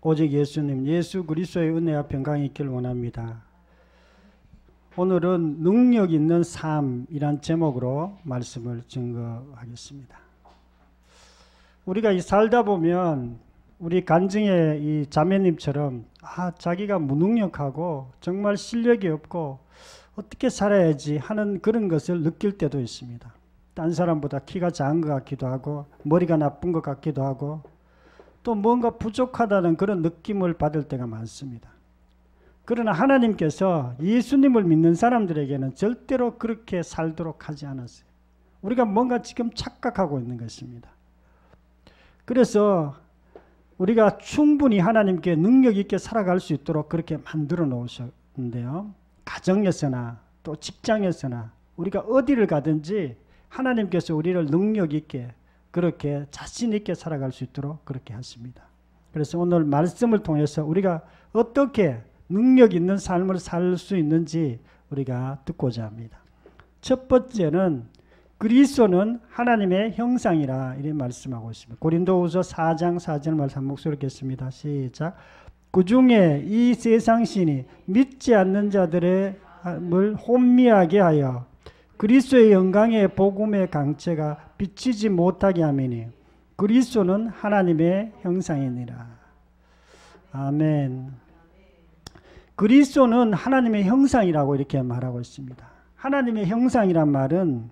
오직 예수님, 예수 그리스도의 은혜와 평강이 있기를 원합니다. 오늘은 능력 있는 삶이란 제목으로 말씀을 증거하겠습니다. 우리가 살다 보면 우리 간증의 이 자매님처럼 자기가 무능력하고 정말 실력이 없고 어떻게 살아야지 하는 그런 것을 느낄 때도 있습니다. 딴 사람보다 키가 작은 것 같기도 하고 머리가 나쁜 것 같기도 하고 또 뭔가 부족하다는 그런 느낌을 받을 때가 많습니다. 그러나 하나님께서 예수님을 믿는 사람들에게는 절대로 그렇게 살도록 하지 않았어요. 우리가 뭔가 지금 착각하고 있는 것입니다. 그래서 우리가 충분히 하나님께 능력 있게 살아갈 수 있도록 그렇게 만들어 놓으셨는데요. 가정에서나 또 직장에서나 우리가 어디를 가든지 하나님께서 우리를 능력 있게 그렇게 자신 있게 살아갈 수 있도록 그렇게 하십니다. 그래서 오늘 말씀을 통해서 우리가 어떻게 능력 있는 삶을 살 수 있는지 우리가 듣고자 합니다. 첫 번째는 그리스도는 하나님의 형상이라 이렇게 말씀하고 있습니다. 고린도후서 4장 4절 말씀 한 목소리로 읽겠습니다. 시작. 그 중에 이 세상 신이 믿지 않는 자들을 혼미하게 하여 그리스도의 영광의 복음의 강체가 비치지 못하게 하미니 그리스도는 하나님의 형상이니라. 아멘. 그리스도는 하나님의 형상이라고 이렇게 말하고 있습니다. 하나님의 형상이란 말은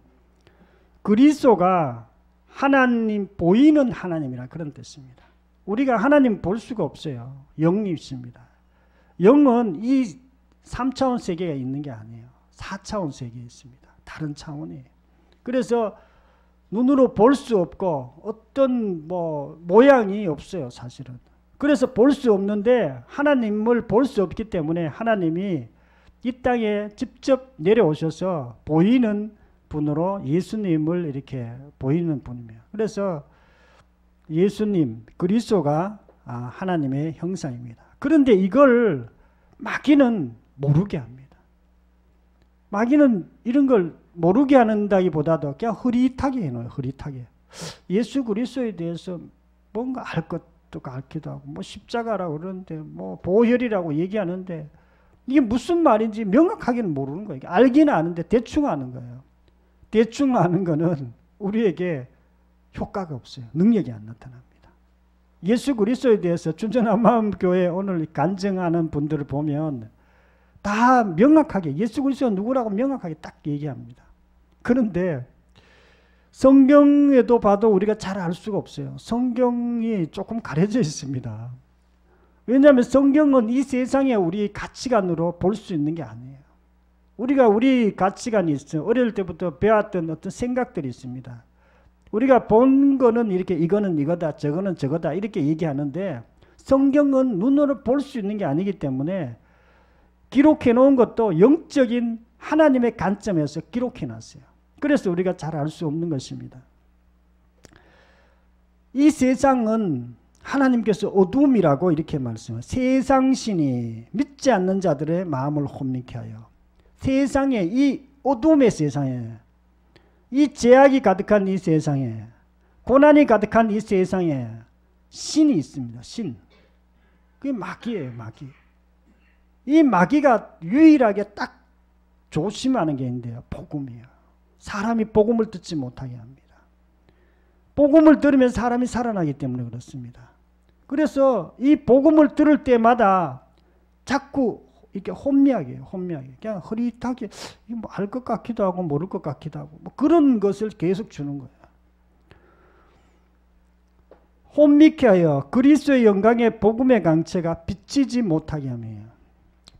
그리스도가 하나님, 보이는 하나님이라 그런 뜻입니다. 우리가 하나님 볼 수가 없어요. 영이 있습니다. 영은 이 3차원 세계가 있는 게 아니에요. 4차원 세계에 있습니다. 다른 차원이에요. 그래서 눈으로 볼 수 없고 어떤 모양이 없어요, 사실은. 그래서 볼 수 없는데 하나님을 볼 수 없기 때문에 하나님이 이 땅에 직접 내려오셔서 보이는 분으로 예수님을 이렇게 보이는 분이에요. 그래서 예수님, 그리스도가 하나님의 형상입니다. 그런데 이걸 마귀는 모르게 합니다. 마귀는 이런 걸 모르게 한다기보다도 그냥 흐릿하게 해놓아요. 흐릿하게. 예수 그리스도에 대해서 뭔가 알 것도 같기도 하고 십자가라고 그러는데 보혈이라고 얘기하는데 이게 무슨 말인지 명확하게는 모르는 거예요. 알기는 아는데 대충 아는 거예요. 대충 아는 거는 우리에게 효과가 없어요. 능력이 안 나타납니다. 예수 그리스도에 대해서 춘천한마음교회 오늘 간증하는 분들을 보면 다 명확하게 예수 그리스도가 누구라고 명확하게 딱 얘기합니다. 그런데 성경에도 봐도 우리가 잘 알 수가 없어요. 성경이 조금 가려져 있습니다. 왜냐하면 성경은 이 세상에 우리 가치관으로 볼 수 있는 게 아니에요. 우리 가치관이 있어요. 어릴 때부터 배웠던 어떤 생각들이 있습니다. 우리가 본 거는 이렇게 이거는 이거다, 저거는 저거다 이렇게 얘기하는데 성경은 눈으로 볼 수 있는 게 아니기 때문에 기록해 놓은 것도 영적인 하나님의 관점에서 기록해 놨어요. 그래서 우리가 잘 알 수 없는 것입니다. 이 세상은 하나님께서 어둠이라고 이렇게 말씀해요. 세상 신이 믿지 않는 자들의 마음을 혼미케 하여 세상에 이 어둠의 세상에 이 죄악이 가득한 이 세상에 고난이 가득한 이 세상에 신이 있습니다. 신. 그게 마귀예요. 마귀. 이 마귀가 유일하게 딱 조심하는 게 있는데요. 복음이에요. 사람이 복음을 듣지 못하게 합니다. 복음을 들으면 사람이 살아나기 때문에 그렇습니다. 그래서 이 복음을 들을 때마다 자꾸 이렇게 혼미하게 그냥 흐릿하게 알 것 같기도 하고 모를 것 같기도 하고 그런 것을 계속 주는 거예요. 혼미케 하여 그리스도의 영광의 복음의 강체가 비치지 못하게 하며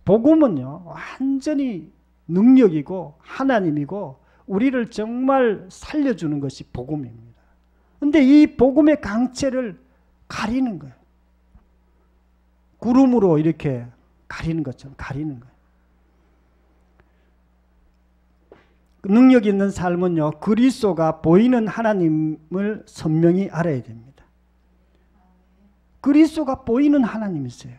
복음은요 완전히 능력이고 하나님이고 우리를 정말 살려주는 것이 복음입니다. 그런데 이 복음의 강체를 가리는 거예요. 구름으로 이렇게 가리는 것처럼 가리는 거예요. 능력 있는 삶은요 그리스도가 보이는 하나님을 선명히 알아야 됩니다. 그리스도가 보이는 하나님이세요.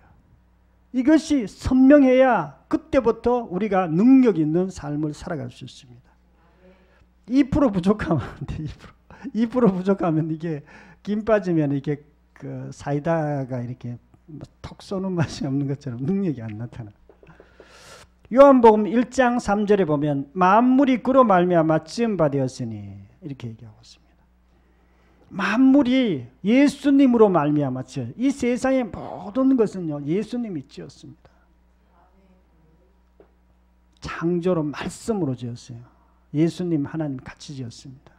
이것이 선명해야 그때부터 우리가 능력 있는 삶을 살아갈 수 있습니다. 2% 부족하면 안 돼. 2% 부족하면 이게 김 빠지면 이게 그 사이다가 이렇게 톡 쏘는 맛이 없는 것처럼 능력이 안 나타나. 요한복음 1장 3절에 보면 만물이 그로 말미암아 지은 바 되었으니 이렇게 얘기하고 있습니다. 만물이 예수님으로 말미암아 지어. 이 세상의 모든 것은요 예수님이 지었습니다. 창조로 말씀으로 지었어요. 예수님 하나님 같이 지었습니다.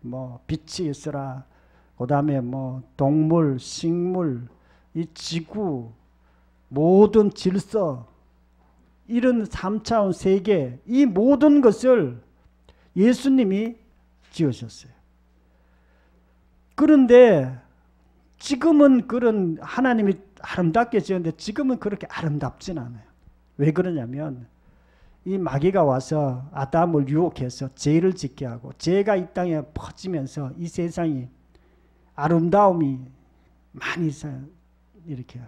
뭐 빛이 있으라, 그 다음에 뭐 동물, 식물, 이 지구, 모든 질서, 이런 3차원 세계, 이 모든 것을 예수님이 지으셨어요. 그런데 지금은 그런 하나님이 아름답게 지었는데 지금은 그렇게 아름답진 않아요. 왜 그러냐면 이 마귀가 와서 아담을 유혹해서 죄를 짓게 하고 죄가 이 땅에 퍼지면서 이 세상이 아름다움이 많이 이렇게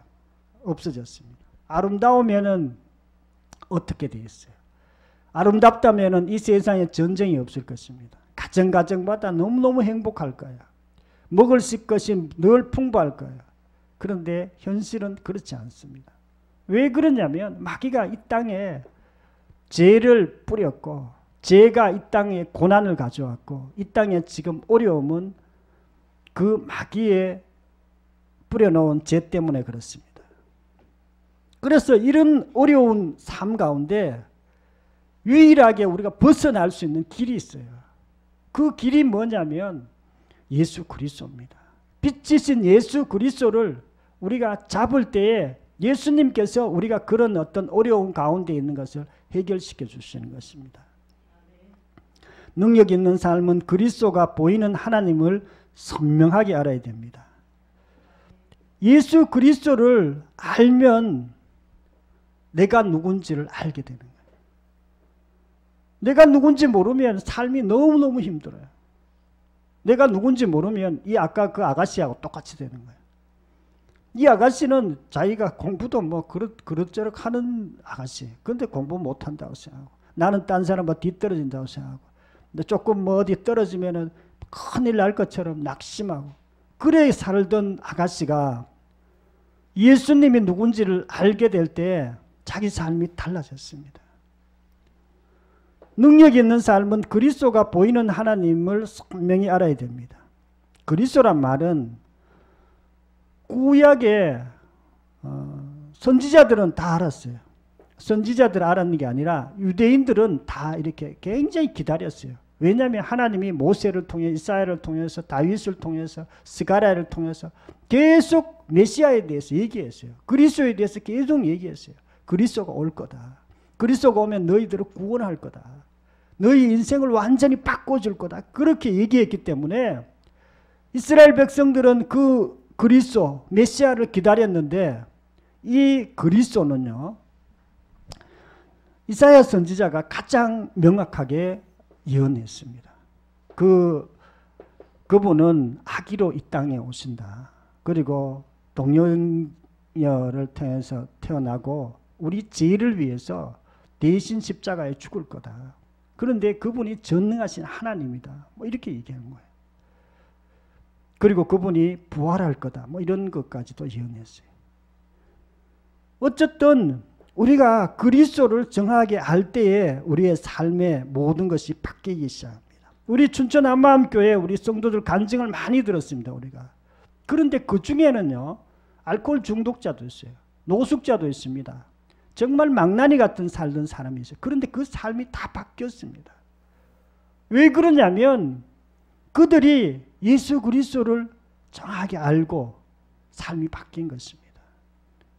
없어졌습니다. 아름다우면은 어떻게 되겠어요? 아름답다면은 이 세상에 전쟁이 없을 것입니다. 가정마다 너무너무 행복할 거야. 먹을 것이 늘 풍부할 거야. 그런데 현실은 그렇지 않습니다. 왜 그러냐면 마귀가 이 땅에 죄를 뿌렸고 죄가 이 땅에 고난을 가져왔고 이 땅에 지금 어려움은 그 마귀에 뿌려놓은 죄 때문에 그렇습니다. 그래서 이런 어려운 삶 가운데 유일하게 우리가 벗어날 수 있는 길이 있어요. 그 길이 뭐냐면 예수 그리스도입니다. 빛이신 예수 그리스도를 우리가 잡을 때에 예수님께서 우리가 그런 어떤 어려운 가운데 있는 것을 해결시켜 주시는 것입니다. 능력 있는 삶은 그리스도가 보이는 하나님을 선명하게 알아야 됩니다. 예수 그리스도를 알면 내가 누군지를 알게 되는 거예요. 내가 누군지 모르면 삶이 너무너무 힘들어요. 내가 누군지 모르면 이 아까 그 아가씨하고 똑같이 되는 거예요. 이 아가씨는 자기가 공부도 뭐 그릇저릇 하는 아가씨. 근데 공부 못한다고 생각하고 나는 딴 사람보다 뒤떨어진다고 생각하고 근데 조금 뭐 어디 떨어지면은 큰일 날 것처럼 낙심하고 그래 살던 아가씨가 예수님이 누군지를 알게 될 때 자기 삶이 달라졌습니다. 능력 있는 삶은 그리스도가 보이는 하나님을 선명히 알아야 됩니다. 그리스도란 말은 구약의 선지자들은 다 알았어요. 선지자들 알았는 게 아니라 유대인들은 다 이렇게 굉장히 기다렸어요. 왜냐하면 하나님이 모세를 통해 이사야를 통해서 다윗을 통해서 스가랴를 통해서 계속 메시아에 대해서 얘기했어요. 그리스도에 대해서 계속 얘기했어요. 그리스도가 올 거다. 그리스도가 오면 너희들을 구원할 거다. 너희 인생을 완전히 바꿔줄 거다. 그렇게 얘기했기 때문에 이스라엘 백성들은 그 그리스도 메시아를 기다렸는데 이 그리스도는요 이사야 선지자가 가장 명확하게 예언했습니다. 그분은 아기로 이 땅에 오신다. 그리고 동정녀를 통해서 태어나고 우리 죄를 위해서 대신 십자가에 죽을 거다. 그런데 그분이 전능하신 하나님이다. 뭐 이렇게 얘기하는 거예요. 그리고 그분이 부활할 거다. 뭐 이런 것까지도 예언했어요. 어쨌든 우리가 그리스도를 정확하게 알 때에 우리의 삶의 모든 것이 바뀌기 시작합니다. 우리 춘천 한마음교회 우리 성도들 간증을 많이 들었습니다. 우리가. 그런데 그 중에는요. 알코올 중독자도 있어요. 노숙자도 있습니다. 정말 망나니 같은 살던 사람이 있어요. 그런데 그 삶이 다 바뀌었습니다. 왜 그러냐면 그들이 예수 그리스도를 정확하게 알고 삶이 바뀐 것입니다.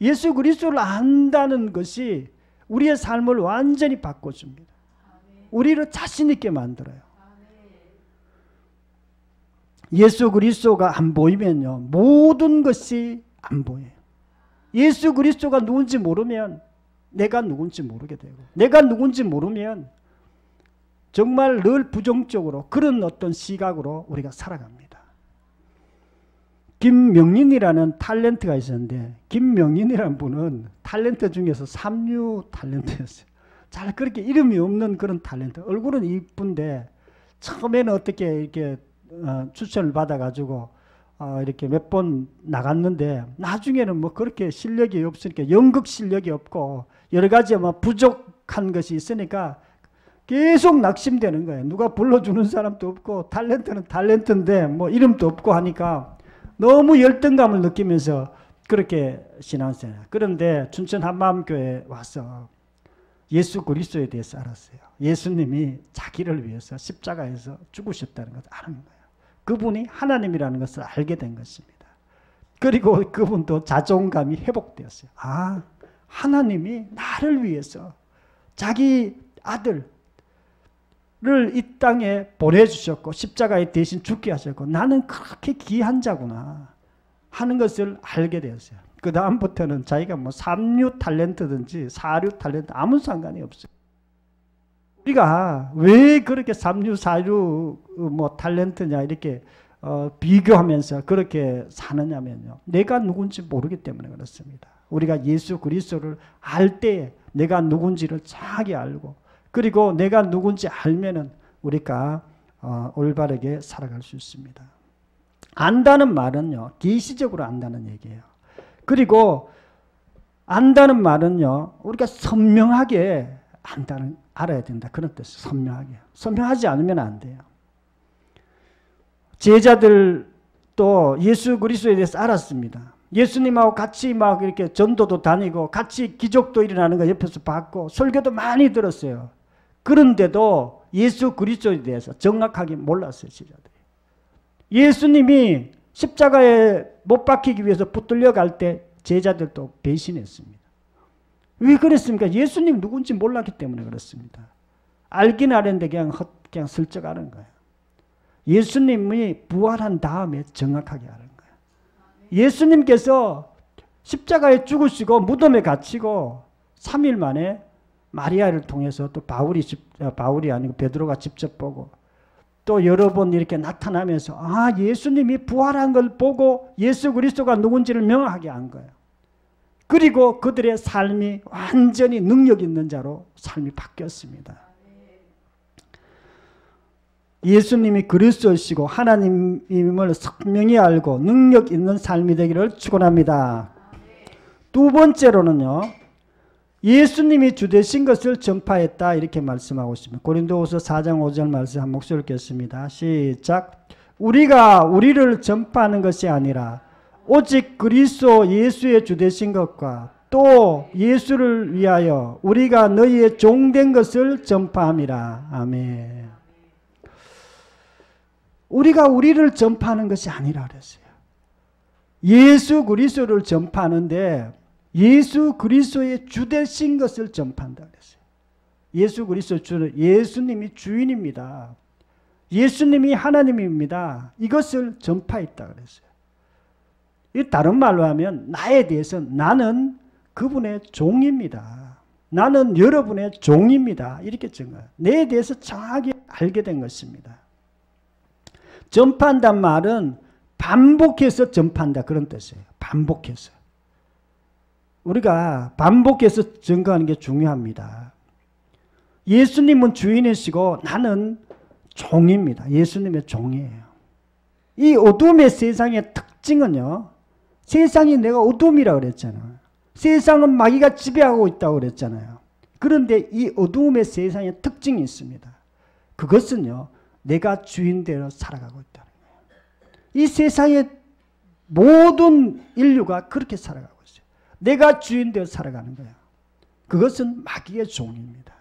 예수 그리스도를 안다는 것이 우리의 삶을 완전히 바꿔줍니다. 우리를 자신 있게 만들어요. 예수 그리스도가 안 보이면요. 모든 것이 안 보여요. 예수 그리스도가 누군지 모르면 내가 누군지 모르게 되고 내가 누군지 모르면 정말 늘 부정적으로 그런 어떤 시각으로 우리가 살아갑니다. 김명린이라는 탤런트가 있었는데 김명린이라는 분은 탤런트 중에서 삼류 탤런트였어요. 잘 그렇게 이름이 없는 그런 탤런트. 얼굴은 이쁜데 처음에는 어떻게 이렇게 추천을 받아가지고 이렇게 몇 번 나갔는데 나중에는 뭐 그렇게 실력이 없으니까 연극 실력이 없고 여러 가지 뭐 부족한 것이 있으니까 계속 낙심되는 거예요. 누가 불러주는 사람도 없고 탤런트는 탤런트인데 뭐 이름도 없고 하니까 너무 열등감을 느끼면서 그렇게 신앙생활. 그런데 춘천 한마음교회에 와서 예수 그리스도에 대해서 알았어요. 예수님이 자기를 위해서 십자가에서 죽으셨다는 것을 아는 거예요. 그분이 하나님이라는 것을 알게 된 것입니다. 그리고 그분도 자존감이 회복되었어요. 아, 하나님이 나를 위해서 자기 아들을 이 땅에 보내주셨고 십자가에 대신 죽게 하셨고 나는 그렇게 귀한 자구나 하는 것을 알게 되었어요. 그 다음부터는 자기가 뭐 3류 탤런트든지 4류 탤런트 아무 상관이 없어요. 우리가 왜 그렇게 3류, 4류 뭐 탤런트냐 이렇게 비교하면서 그렇게 사느냐면요. 내가 누군지 모르기 때문에 그렇습니다. 우리가 예수 그리스도를 알 때에 내가 누군지를 정확히 알고 그리고 내가 누군지 알면은 우리가 올바르게 살아갈 수 있습니다. 안다는 말은요. 계시적으로 안다는 얘기예요. 그리고 안다는 말은요. 우리가 선명하게 알아야 된다. 그런 뜻이에요. 선명하게. 선명하지 않으면 안 돼요. 제자들도 예수 그리스도에 대해서 알았습니다. 예수님하고 같이 막 이렇게 전도도 다니고 같이 기적도 일어나는 거 옆에서 봤고 설교도 많이 들었어요. 그런데도 예수 그리스도에 대해서 정확하게 몰랐어요. 제자들이. 예수님이 십자가에 못 박히기 위해서 붙들려 갈 때 제자들도 배신했습니다. 왜 그랬습니까? 예수님 누군지 몰랐기 때문에 그렇습니다. 알긴 아는데 그냥 슬쩍 아는 거예요. 예수님이 부활한 다음에 정확하게 아는 거예요. 예수님께서 십자가에 죽으시고 무덤에 갇히고 3일 만에 마리아를 통해서 또 바울이 아니고 베드로가 직접 보고 또 여러 번 이렇게 나타나면서 예수님이 부활한 걸 보고 예수 그리스도가 누군지를 명확하게 안 거예요. 그리고 그들의 삶이 완전히 능력 있는 자로 삶이 바뀌었습니다. 예수님이 그리스도이시고 하나님임을 선명히 알고 능력 있는 삶이 되기를 축원합니다. 두 번째로는요. 예수님이 주 되신 것을 전파했다 이렇게 말씀하고 있습니다. 고린도후서 4장 5절 말씀 한 목소리 읽겠습니다. 시작. 우리가 우리를 전파하는 것이 아니라 오직 그리스도 예수의 주 되신 것과 또 예수를 위하여 우리가 너희의 종된 것을 전파함이라. 아멘. 우리가 우리를 전파하는 것이 아니라 그랬어요. 예수 그리스도를 전파하는데 예수 그리스도의 주 되신 것을 전파한다 그랬어요. 예수 그리스도 주는 예수님이 주인입니다. 예수님이 하나님입니다. 이것을 전파했다 그랬어요. 이 다른 말로 하면 나에 대해서 나는 그분의 종입니다. 나는 여러분의 종입니다. 이렇게 증거해요. 내에 대해서 정확히 알게 된 것입니다. 전파한다는 말은 반복해서 전파한다 그런 뜻이에요. 반복해서. 우리가 반복해서 증거하는 게 중요합니다. 예수님은 주인이시고 나는 종입니다. 예수님의 종이에요. 이 어둠의 세상의 특징은요. 세상이 내가 어둠이라고 그랬잖아요. 세상은 마귀가 지배하고 있다고 그랬잖아요. 그런데 이 어둠의 세상의 특징이 있습니다. 그것은요. 내가 주인대로 살아가고 있다는 거예요. 이 세상의 모든 인류가 그렇게 살아가고 있어요. 내가 주인되어 살아가는 거예요. 그것은 마귀의 종입니다.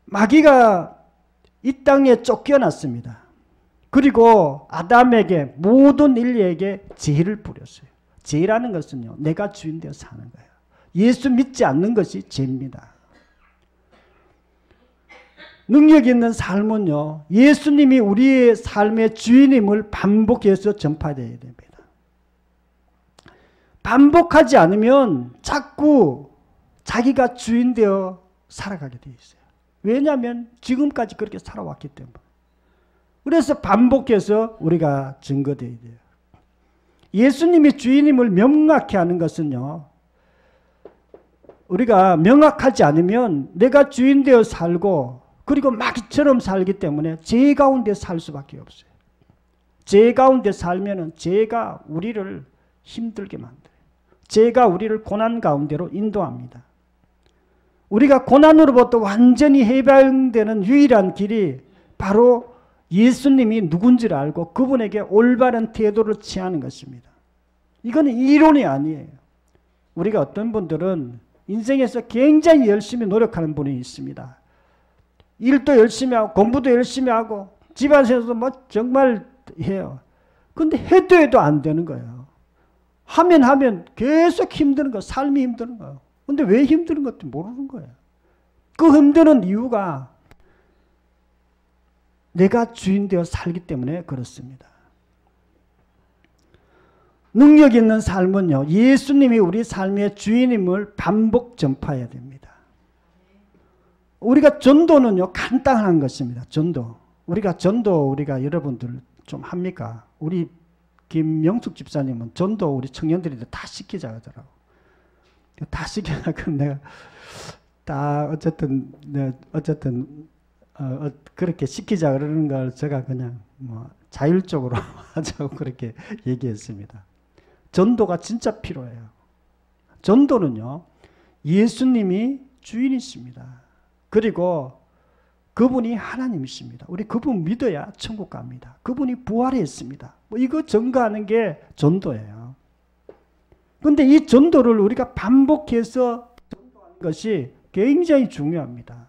마귀가 이 땅에 쫓겨났습니다. 그리고 아담에게 모든 인류에게 죄를 뿌렸어요. 죄라는 것은요. 내가 주인되어 사는 거예요. 예수 믿지 않는 것이 죄입니다. 능력 있는 삶은요. 예수님이 우리의 삶의 주인임을 반복해서 전파되어야 됩니다. 반복하지 않으면 자꾸 자기가 주인되어 살아가게 되어 있어요. 왜냐하면 지금까지 그렇게 살아왔기 때문에. 그래서 반복해서 우리가 증거되어야 돼요. 예수님이 주인임을 명확히 하는 것은요. 우리가 명확하지 않으면 내가 주인되어 살고 그리고 마귀처럼 살기 때문에 죄 가운데 살 수밖에 없어요. 죄 가운데 살면은 죄가 우리를 힘들게 만들어요. 죄가 우리를 고난 가운데로 인도합니다. 우리가 고난으로부터 완전히 해방되는 유일한 길이 바로 예수님이 누군지를 알고 그분에게 올바른 태도를 취하는 것입니다. 이건 이론이 아니에요. 우리가 어떤 분들은 인생에서 굉장히 열심히 노력하는 분이 있습니다. 일도 열심히 하고 공부도 열심히 하고 집안에서도 뭐 정말 해요. 근데 해도 안 되는 거예요. 하면 계속 힘드는 거예요. 삶이 힘드는 거예요. 근데 왜 힘든 것도 모르는 거예요. 그 힘드는 이유가 내가 주인 되어 살기 때문에 그렇습니다. 능력 있는 삶은요, 예수님이 우리 삶의 주인임을 반복 전파해야 됩니다. 우리가 전도는요, 간단한 것입니다. 전도. 우리가 여러분들 좀 합니까? 우리 김영숙 집사님은 전도 우리 청년들이 다 시키자 하더라고. 다 시키자고 내가 다 어쨌든 그렇게 시키자 그러는 걸 제가 그냥 뭐 자율적으로 하자고 그렇게 얘기했습니다. 전도가 진짜 필요해요. 전도는요, 예수님이 주인이십니다. 그리고 그분이 하나님이십니다. 우리 그분 믿어야 천국 갑니다. 그분이 부활했습니다. 뭐 이거 전가하는 게 전도예요. 그런데 이 전도를 우리가 반복해서 전도하는 것이 굉장히 중요합니다.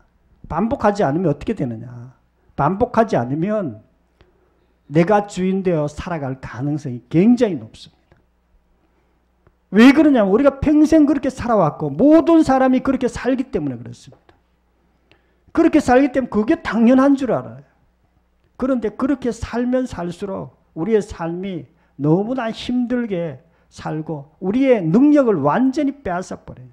반복하지 않으면 어떻게 되느냐. 반복하지 않으면 내가 주인 되어 살아갈 가능성이 굉장히 높습니다. 왜 그러냐면 우리가 평생 그렇게 살아왔고 모든 사람이 그렇게 살기 때문에 그렇습니다. 그렇게 살기 때문에 그게 당연한 줄 알아요. 그런데 그렇게 살면 살수록 우리의 삶이 너무나 힘들게 살고 우리의 능력을 완전히 빼앗아 버려요.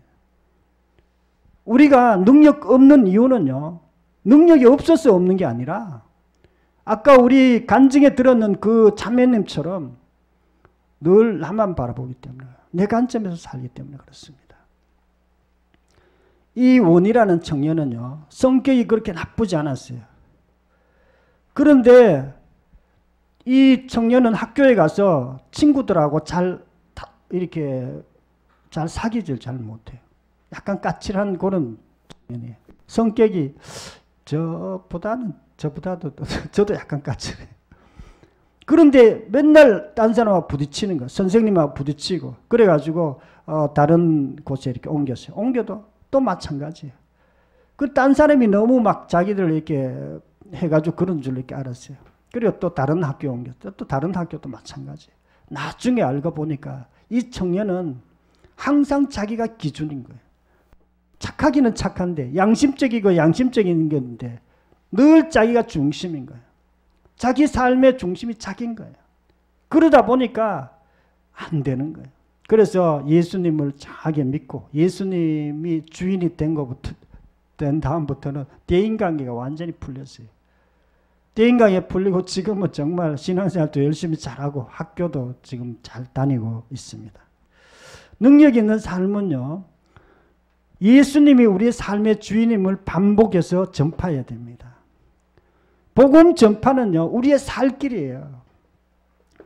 우리가 능력 없는 이유는요, 능력이 없어서 없는 게 아니라 아까 우리 간증에 들었는 그 자매님처럼 늘 나만 바라보기 때문에, 내 관점에서 살기 때문에 그렇습니다. 이 원이라는 청년은요, 성격이 그렇게 나쁘지 않았어요. 그런데 이 청년은 학교에 가서 친구들하고 이렇게 잘 사귀질 잘 못해요. 약간 까칠한 그런 청년이에요. 성격이 저보다도 저도 약간 까칠해요. 그런데 맨날 딴 사람하고 부딪히는 거예요. 선생님하고 부딪히고. 그래가지고 다른 곳에 이렇게 옮겼어요. 옮겨도 또 마찬가지예요. 그 딴 사람이 너무 막 자기들 이렇게 해가지고 그런 줄 이렇게 알았어요. 그리고 또 다른 학교에 옮겼죠. 또 다른 학교도 마찬가지예요. 나중에 알고 보니까 이 청년은 항상 자기가 기준인 거예요. 착하기는 착한데 양심적이고 양심적인 건데 늘 자기가 중심인 거예요. 자기 삶의 중심이 자기인 거예요. 그러다 보니까 안 되는 거예요. 그래서 예수님을 자기 믿고 예수님이 주인이 된 다음부터는 대인관계가 완전히 풀렸어요. 대인관계 풀리고 지금은 정말 신앙생활도 열심히 잘하고 학교도 지금 잘 다니고 있습니다. 능력 있는 삶은요, 예수님이 우리의 삶의 주인임을 반복해서 전파해야 됩니다. 복음 전파는요, 우리의 살 길이에요.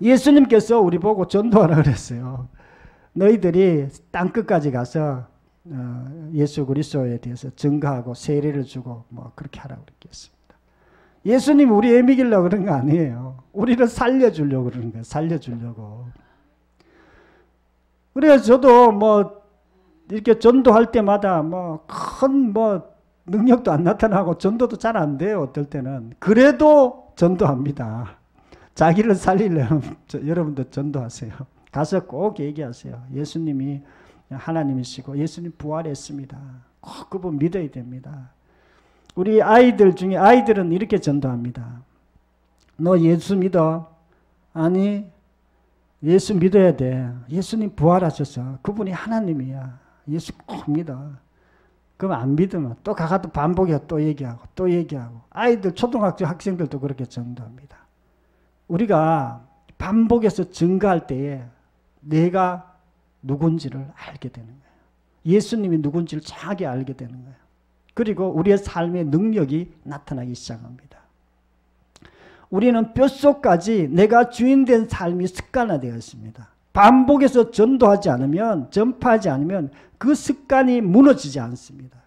예수님께서 우리 보고 전도하라 그랬어요. 너희들이 땅끝까지 가서 예수 그리스도에 대해서 증거하고 세례를 주고 뭐 그렇게 하라고 그랬습니다. 예수님이 우리 애 먹이려고 그런 거 아니에요. 우리를 살려주려고 그러는 거예요. 살려주려고. 그래서 저도 뭐 이렇게 전도할 때마다 뭐 큰 능력도 안 나타나고 전도도 잘 안 돼요. 어떨 때는. 그래도 전도합니다. 자기를 살리려면 여러분도 전도하세요. 가서 꼭 얘기하세요. 예수님이 하나님이시고 예수님 부활했습니다. 꼭 그분 믿어야 됩니다. 우리 아이들 중에 아이들은 이렇게 전도합니다. 너 예수 믿어? 아니, 예수 믿어야 돼. 예수님 부활하셔서 그분이 하나님이야. 예수 꼭 믿어. 그럼 안 믿으면 또 가가도 반복해 또 얘기하고 또 얘기하고. 아이들 초등학교 학생들도 그렇게 전도합니다. 우리가 반복해서 증거할 때에 내가 누군지를 알게 되는 거예요. 예수님이 누군지를 정확히 알게 되는 거예요. 그리고 우리의 삶의 능력이 나타나기 시작합니다. 우리는 뼛속까지 내가 주인된 삶이 습관화되어 있습니다. 반복해서 전도하지 않으면, 전파하지 않으면 그 습관이 무너지지 않습니다.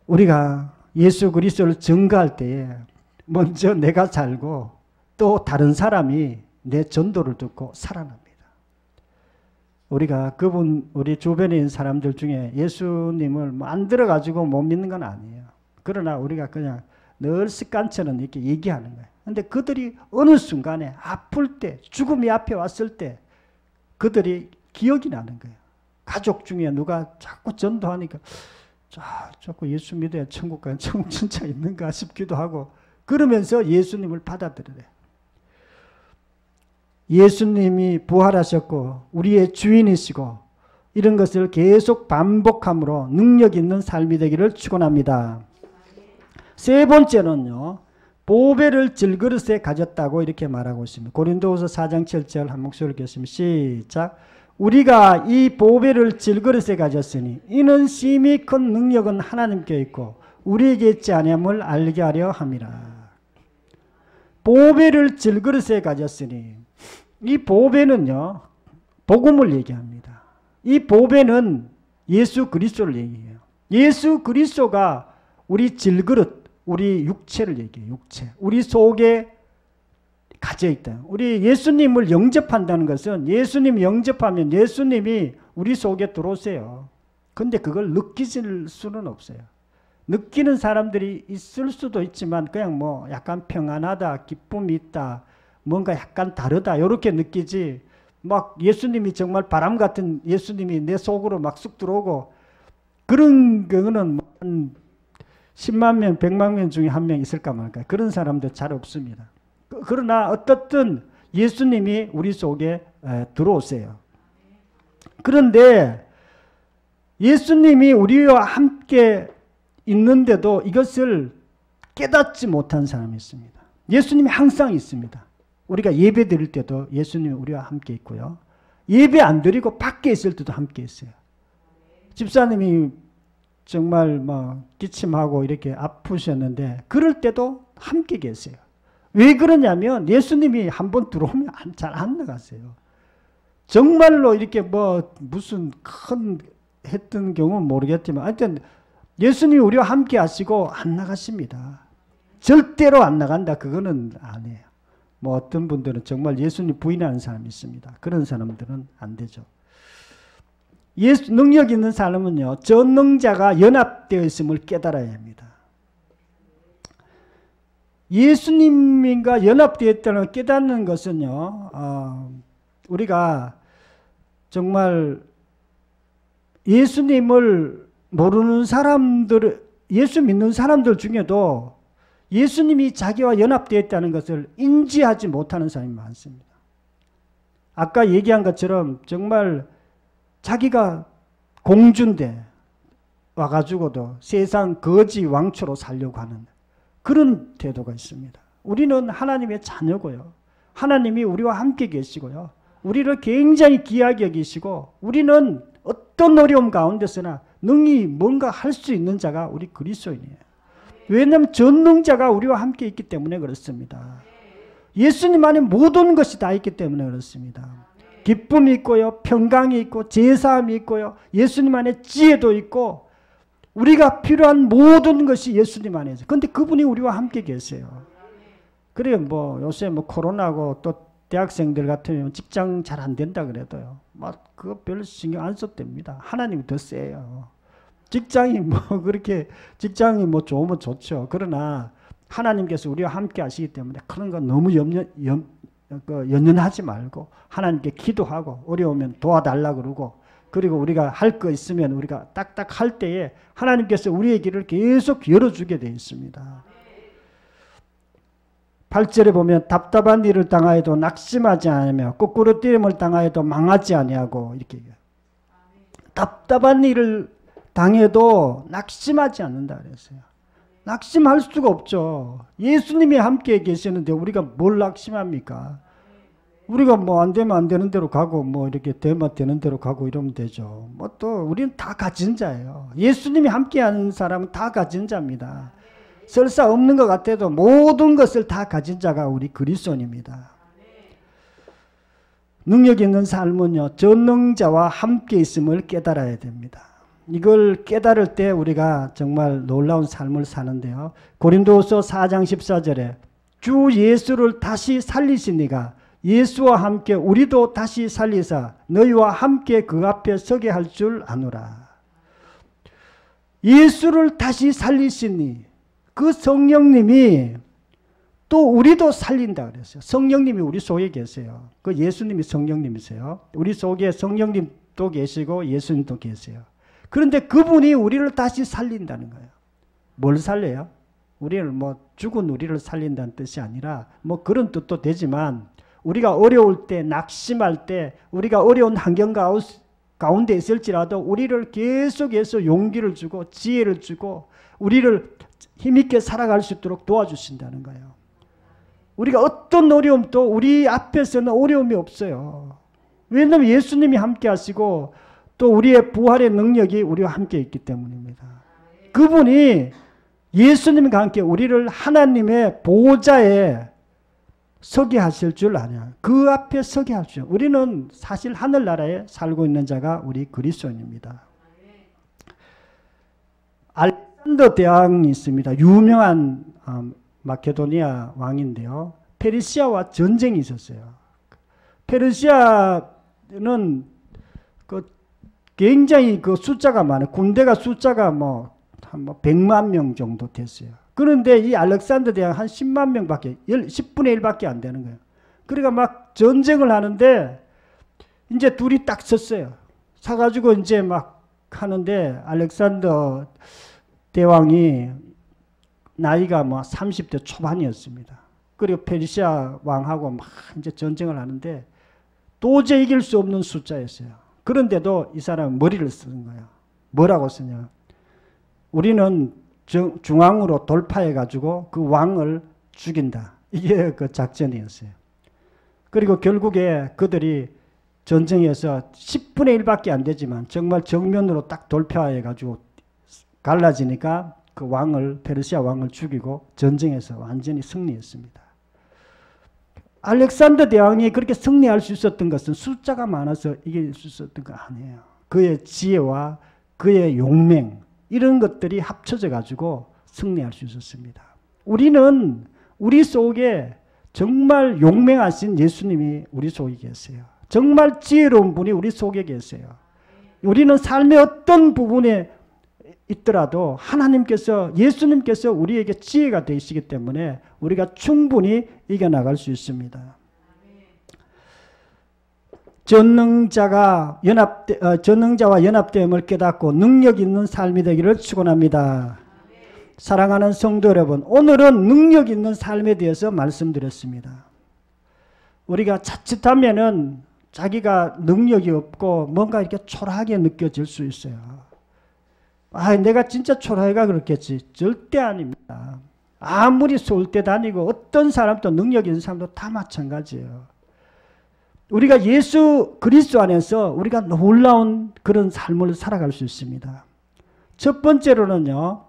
우리가 예수 그리스도를 증거할 때에 먼저 내가 살고 또 다른 사람이 내 전도를 듣고 살아납니다. 우리가 우리 주변에 있는 사람들 중에 예수님을 만들어가지고 못 믿는 건 아니에요. 그러나 우리가 그냥 늘 습관처럼 이렇게 얘기하는 거예요. 근데 그들이 어느 순간에 아플 때, 죽음이 앞에 왔을 때 그들이 기억이 나는 거예요. 가족 중에 누가 자꾸 전도하니까 자꾸 예수 믿어야 천국 가는 천국 진짜 있는가 싶기도 하고 그러면서 예수님을 받아들여요. 예수님이 부활하셨고 우리의 주인이시고 이런 것을 계속 반복함으로 능력 있는 삶이 되기를 축원합니다. 세 번째는요. 보배를 질그릇에 가졌다고 이렇게 말하고 있습니다. 고린도후서 4장 7절 한 목소리로 읽겠습니다. 시작. 우리가 이 보배를 질그릇에 가졌으니 이는 심히 큰 능력은 하나님께 있고 우리에게 있지 아니함을 알게 하려 함이라. 보배를 질그릇에 가졌으니 이 보배는요. 복음을 얘기합니다. 이 보배는 예수 그리스도를 얘기해요. 예수 그리스도가 우리 질그릇, 우리 육체를 얘기해요. 육체. 우리 속에 가져있다. 우리 예수님을 영접한다는 것은 예수님 영접하면 예수님이 우리 속에 들어오세요. 근데 그걸 느끼실 수는 없어요. 느끼는 사람들이 있을 수도 있지만 그냥 뭐 약간 평안하다, 기쁨이 있다, 뭔가 약간 다르다 이렇게 느끼지 막 예수님이 정말 바람 같은 예수님이 내 속으로 막 쑥 들어오고 그런 경우는 한 10만 명, 100만 명 중에 한 명 있을까 말까 그런 사람들 잘 없습니다. 그러나 어떻든 예수님이 우리 속에 들어오세요. 그런데 예수님이 우리와 함께 있는데도 이것을 깨닫지 못한 사람이 있습니다. 예수님이 항상 있습니다. 우리가 예배 드릴 때도 예수님이 우리와 함께 있고요. 예배 안 드리고 밖에 있을 때도 함께 있어요. 집사님이 정말 기침하고 이렇게 아프셨는데 그럴 때도 함께 계세요. 왜 그러냐면 예수님이 한번 들어오면 잘 안 나가세요. 정말로 이렇게 무슨 큰 했던 경우는 모르겠지만 하여튼 예수님이 우리와 함께 하시고 안 나가십니다. 절대로 안 나간다. 그거는 아니에요. 어떤 분들은 정말 예수님 부인하는 사람이 있습니다. 그런 사람들은 안 되죠. 능력 있는 사람은요. 전능자가 연합되어 있음을 깨달아야 합니다. 예수님과 연합되어 있다는 걸 깨닫는 것은요. 우리가 정말 예수님을 모르는 사람들, 예수 믿는 사람들 중에도 예수님이 자기와 연합되어 있다는 것을 인지하지 못하는 사람이 많습니다. 아까 얘기한 것처럼 정말 자기가 공주인데 와가지고도 세상 거지 왕초로 살려고 하는 그런 태도가 있습니다. 우리는 하나님의 자녀고요. 하나님이 우리와 함께 계시고요. 우리를 굉장히 귀하게 여기시고 우리는 어떤 어려움 가운데서나 능히 뭔가 할 수 있는 자가 우리 그리스도인이에요. 왜냐하면 전능자가 우리와 함께 있기 때문에 그렇습니다. 예수님 안에 모든 것이 다 있기 때문에 그렇습니다. 기쁨이 있고요. 평강이 있고 제사함이 있고요. 예수님 안에 지혜도 있고 우리가 필요한 모든 것이 예수님 안에 있어요. 그런데 그분이 우리와 함께 계세요. 그래요. 요새 코로나고 또 대학생들 같으면 직장 잘 안 된다 그래도요. 그거 별로 신경 안 써도 됩니다. 하나님이 더 세요. 직장이 직장이 좋으면 좋죠. 그러나 하나님께서 우리와 함께 하시기 때문에 그런 거 너무 연연하지 말고 하나님께 기도하고 어려우면 도와달라 그러고 그리고 우리가 할 거 있으면 우리가 딱딱 할 때에 하나님께서 우리의 길을 계속 열어주게 되어 있습니다. 8절에 보면 답답한 일을 당하여도 낙심하지 않으며 거꾸로 뛰림을 당하여도 망하지 아니하고 이렇게 얘기해요. 답답한 일을 당해도 낙심하지 않는다 그랬어요. 낙심할 수가 없죠. 예수님이 함께 계시는데 우리가 뭘 낙심합니까? 우리가 안 되면 안 되는 대로 가고 이렇게 되면 되는 대로 가고 이러면 되죠. 또 우리는 다 가진 자예요. 예수님이 함께하는 사람은 다 가진 자입니다. 설사 없는 것 같아도 모든 것을 다 가진 자가 우리 그리스도인입니다. 능력 있는 삶은요, 전능자와 함께 있음을 깨달아야 됩니다. 이걸 깨달을 때 우리가 정말 놀라운 삶을 사는데요. 고린도후서 4장 14절에 주 예수를 다시 살리신 이가 예수와 함께 우리도 다시 살리사 너희와 함께 그 앞에 서게 할 줄 아노라. 예수를 다시 살리신 이, 그 성령님이 또 우리도 살린다 그랬어요. 성령님이 우리 속에 계세요. 그 예수님이 성령님이세요. 우리 속에 성령님도 계시고 예수님도 계세요. 그런데 그분이 우리를 다시 살린다는 거예요. 뭘 살려요? 우리를 뭐 죽은 우리를 살린다는 뜻이 아니라 뭐 그런 뜻도 되지만 우리가 어려울 때, 낙심할 때, 우리가 어려운 환경 가운데 있을지라도 우리를 계속해서 용기를 주고 지혜를 주고 우리를 힘있게 살아갈 수 있도록 도와주신다는 거예요. 우리가 어떤 어려움도 우리 앞에서는 어려움이 없어요. 왜냐하면 예수님이 함께 하시고 또 우리의 부활의 능력이 우리와 함께 있기 때문입니다. 그분이 예수님과 함께 우리를 하나님의 보호자에 서게 하실 줄 아냐. 그 앞에 서게 할 줄. 우리는 사실 하늘나라에 살고 있는 자가 우리 그리스도인입니다. 알렉산더 대왕이 있습니다. 유명한 마케도니아 왕인데요. 페르시아와 전쟁이 있었어요. 페르시아는 굉장히 숫자가 많아요. 군대가 숫자가 한 100만 명 정도 됐어요. 그런데 이 알렉산더 대왕 한 10만 명밖에, 10분의 1밖에 안 되는 거예요. 그러니까 막 전쟁을 하는데 이제 둘이 딱 섰어요. 서가지고 이제 막 하는데 알렉산더 대왕이 나이가 30대 초반이었습니다. 그리고 페르시아 왕하고 막 이제 전쟁을 하는데 도저히 이길 수 없는 숫자였어요. 그런데도 이 사람은 머리를 쓰는 거예요. 뭐라고 쓰냐. 우리는 중앙으로 돌파해가지고 그 왕을 죽인다. 이게 그 작전이었어요. 그리고 결국에 그들이 전쟁에서 10분의 1밖에 안 되지만 정말 정면으로 딱 돌파해가지고 갈라지니까 그 왕을, 페르시아 왕을 죽이고 전쟁에서 완전히 승리했습니다. 알렉산더 대왕이 그렇게 승리할 수 있었던 것은 숫자가 많아서 이길 수 있었던 거 아니에요. 그의 지혜와 그의 용맹, 이런 것들이 합쳐져 가지고 승리할 수 있었습니다. 우리는 우리 속에 정말 용맹하신 예수님이 우리 속에 계세요. 정말 지혜로운 분이 우리 속에 계세요. 우리는 삶의 어떤 부분에 있더라도 하나님께서, 예수님께서 우리에게 지혜가 되시기 때문에 우리가 충분히 이겨나갈 수 있습니다. 전능자와 연합됨을 깨닫고 능력 있는 삶이 되기를 축원합니다. 사랑하는 성도 여러분, 오늘은 능력 있는 삶에 대해서 말씀드렸습니다. 우리가 자칫하면은 자기가 능력이 없고 뭔가 이렇게 초라하게 느껴질 수 있어요. 내가 진짜 초라해가 그렇겠지. 절대 아닙니다. 아무리 쏠 때 다니고 어떤 사람도 능력 있는 사람도 다 마찬가지예요. 우리가 예수 그리스도 안에서 우리가 놀라운 그런 삶을 살아갈 수 있습니다. 첫 번째로는요,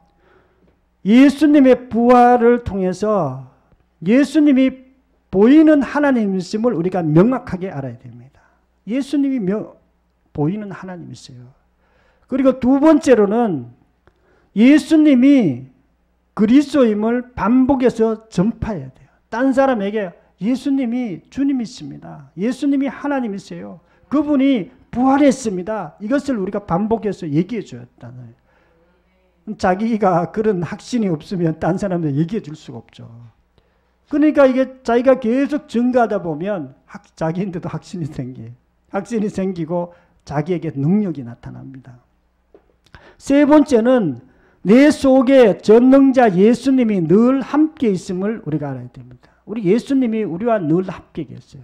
예수님의 부활을 통해서 예수님이 보이는 하나님이심을 우리가 명확하게 알아야 됩니다. 예수님이 보이는 하나님이세요. 그리고 두 번째로는 예수님이 그리스도임을 반복해서 전파해야 돼요. 딴 사람에게 예수님이 주님이십니다. 예수님이 하나님이세요. 그분이 부활했습니다. 이것을 우리가 반복해서 얘기해 줘야겠다는. 자기가 그런 확신이 없으면 딴 사람들 얘기해 줄 수가 없죠. 그러니까 이게 자기가 계속 증가하다 보면 자기인데도 확신이 생기고 자기에게 능력이 나타납니다. 세 번째는 내 속에 전능자 예수님이 늘 함께 있음을 우리가 알아야 됩니다. 우리 예수님이 우리와 늘 함께 계세요.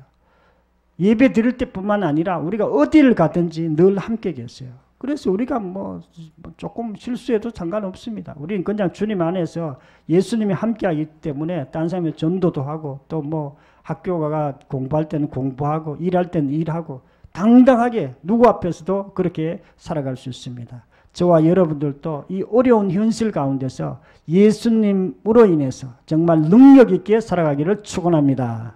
예배 드릴 때뿐만 아니라 우리가 어디를 가든지 늘 함께 계세요. 그래서 우리가 조금 실수해도 상관없습니다. 우리는 그냥 주님 안에서 예수님이 함께 하기 때문에 딴 사람의 전도도 하고 또 학교 가 공부할 때는 공부하고 일할 때는 일하고 당당하게 누구 앞에서도 그렇게 살아갈 수 있습니다. 저와 여러분들도 이 어려운 현실 가운데서 예수님으로 인해서 정말 능력 있게 살아가기를 축원합니다.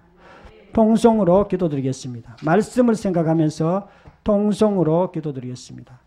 통성으로 기도드리겠습니다. 말씀을 생각하면서 통성으로 기도드리겠습니다.